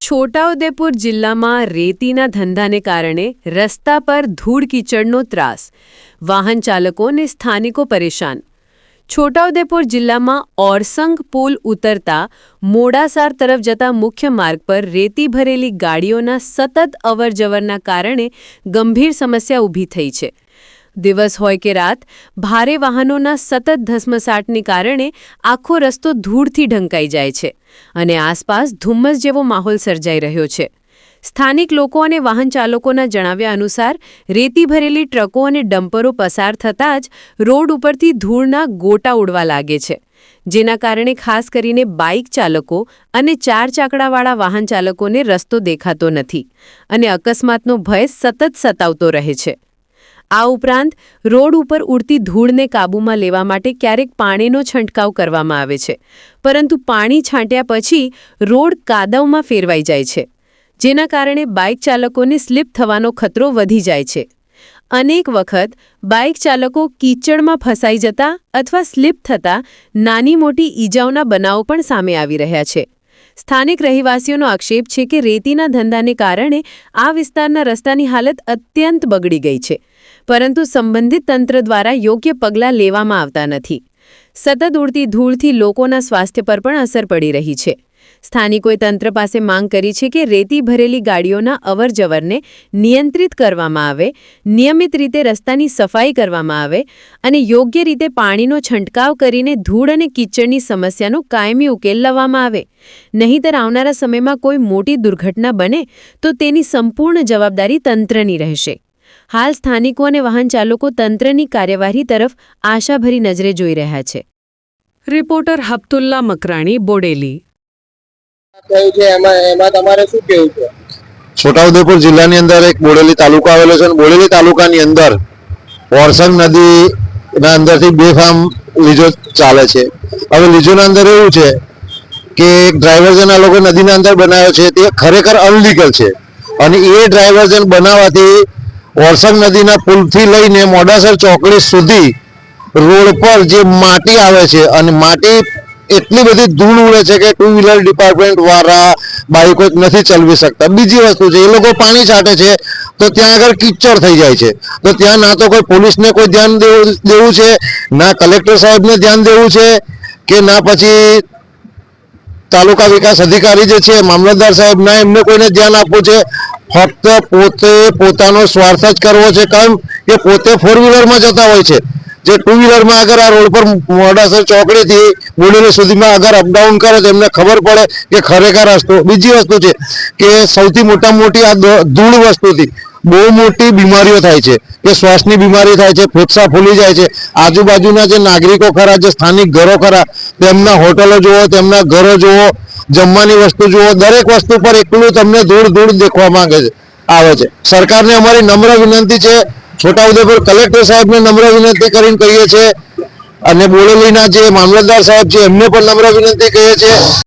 છોટાઉદેપુર જિલ્લામાં રેતીના ધંધાને કારણે રસ્તા પર ધૂળ કીચડનો ત્રાસ, વાહન ચાલકો અને સ્થાનિકો પરેશાન। છોટાઉદેપુર જિલ્લામાં ઓરસંગ પુલ ઉતરતા મોડાસા તરફ જતા મુખ્ય માર્ગ પર રેતી ભરેલી ગાડીઓના સતત અવરજવરના કારણે ગંભીર સમસ્યા ઊભી થઈ છે। દિવસ હોય કે રાત, ભારે વાહનોના સતત ધસમસાટને કારણે આખો રસ્તો ધૂળથી ઢંકાઈ જાય છે અને આસપાસ ધુમ્મસ જેવો માહોલ સર્જાઈ રહ્યો છે। સ્થાનિક લોકો અને વાહન ચાલકોના જણાવ્યા અનુસાર રેતી ભરેલી ટ્રકો અને ડમ્પરો પસાર થતાં જ રોડ ઉપરથી ધૂળના ગોટા ઉડવા લાગે છે, જેના કારણે ખાસ કરીને બાઇક ચાલકો અને ચાર ચાકડાવાળા વાહન ચાલકોને રસ્તો દેખાતો નથી અને અકસ્માતનો ભય સતત સતાવતો રહે છે। આ ઉપરાંત રોડ ઉપર ઉડતી ધૂળને કાબૂમાં લેવા માટે ક્યારેક પાણીનો છંટકાવ કરવામાં આવે છે, પરંતુ પાણી છાંટ્યા પછી રોડ કાદવમાં ફેરવાઈ જાય છે, જેના કારણે બાઇક ચાલકોને સ્લીપ થવાનો ખતરો વધી જાય છે। અનેક વખત બાઇક ચાલકો કીચડમાં ફસાઈ જતા અથવા સ્લીપ થતા નાની મોટી ઈજાઓના બનાવો પણ સામે આવી રહ્યા છે। સ્થાનિક રહેવાસીઓનો આક્ષેપ છે કે રેતીના ધંધાને કારણે આ વિસ્તારના રસ્તાની હાલત અત્યંત બગડી ગઈ છે, પરંતુ સંબંધિત તંત્ર દ્વારા યોગ્ય પગલાં લેવામાં આવતા નથી। સતત ઉડતી ધૂળથી લોકોના સ્વાસ્થ્ય પર પણ અસર પડી રહી છે। સ્થાનિકોએ તંત્ર પાસે માંગ કરી છે કે રેતી ભરેલી ગાડીઓના અવરજવરને નિયંત્રિત કરવામાં આવે, નિયમિત રીતે રસ્તાની સફાઈ કરવામાં આવે અને યોગ્ય રીતે પાણીનો છંટકાવ કરીને ધૂળ અને કીચડની સમસ્યાનો કાયમી ઉકેલ લાવવામાં આવે। નહીંતર આવનારા સમયમાં કોઈ મોટી દુર્ઘટના બને તો તેની સંપૂર્ણ જવાબદારી તંત્રની રહેશે। હાલ સ્થાનિકો અને વાહન ચાલકો તંત્રની કાર્યવાહી તરફ આશાભરી નજરે જોઈ રહ્યા છે। રિપોર્ટર હબ્તુલ્લા મકરાણી, બોડેલી। છોટાઉદેપુર જિલ્લાની અંદર એક બોડેલી તાલુકો આવેલો છે અને બોડેલી તાલુકાની અંદર ઓરસંગ નદીના અંદરથી બેફામ લીજો ચાલે છે। હવે લીજોના અંદર એવું છે કે ડ્રાઈવર્જન આ લોકો નદીના અંદર બનાવ્યો છે તે ખરેખર અનલીગલ છે અને એ ડ્રાઈવર્જન બનાવવાથી ઓરસંગ નદીના પુલથી લઈને મોડાસર ચોકડી સુધી રોડ પર જે માટી આવે છે અને માટી એટલી બધી ધૂળ ઉડે છે કે ટુ વ્હીલર ડિપાર્ટમેન્ટ વાળા બાઇકો નથી ચલાવી શકતા। બીજી વસ્તુ છે, એ લોકો પાણી છાંટે છે તો ત્યાં આગળ કિચડ થઈ જાય છે, તો ત્યાં ના તો કોઈ પોલીસને કોઈ ધ્યાન દેવું છે, ના કલેક્ટર સાહેબને ધ્યાન દેવું છે કે ના પછી તાલુકા વિકાસ અધિકારી જે છે, મામલતદાર સાહેબ, ના એમને કોઈને ધ્યાન આપવું છે। ફક્ત પોતે પોતાનો સ્વાર્થ જ કરવો છે, કારણ કે પોતે ફોર વ્હીલરમાં જતા હોય છે, જે ટુ વ્હીલરમાં અગર આ રોડ પર મોડાસર ચોકડીથી બોડેલી સુધીમાં અગર અપડાઉન કરે તો એમને ખબર પડે કે ખરેખર રસ્તો। બીજી વસ્તુ છે કે સૌથી મોટામાં મોટી આ ધૂળ વસ્તુથી બહુ મોટી બીમારીઓ થાય છે, કે શ્વાસની બીમારી થાય છે, ફેફસા ફૂલી જાય છે। આજુબાજુના જે નાગરિકો ખરા, જે સ્થાનિક ઘરો ખરા, તેમના હોટલો જુઓ, તેમના ઘરો જુઓ, જમવાની વસ્તુ જુઓ, દરેક વસ્તુ પર એકલું તમને ધૂળ દેખવા માંગે છે આવે છે। સરકારને અમારી નમ્ર વિનંતી છે, છોટાઉદેપુર કલેક્ટર સાહેબને નમ્ર વિનંતી કરીને કહીએ છીએ અને બોડેલીના જે મામલતદાર સાહેબ છે એમને પણ નમ્ર વિનંતી કહીએ છીએ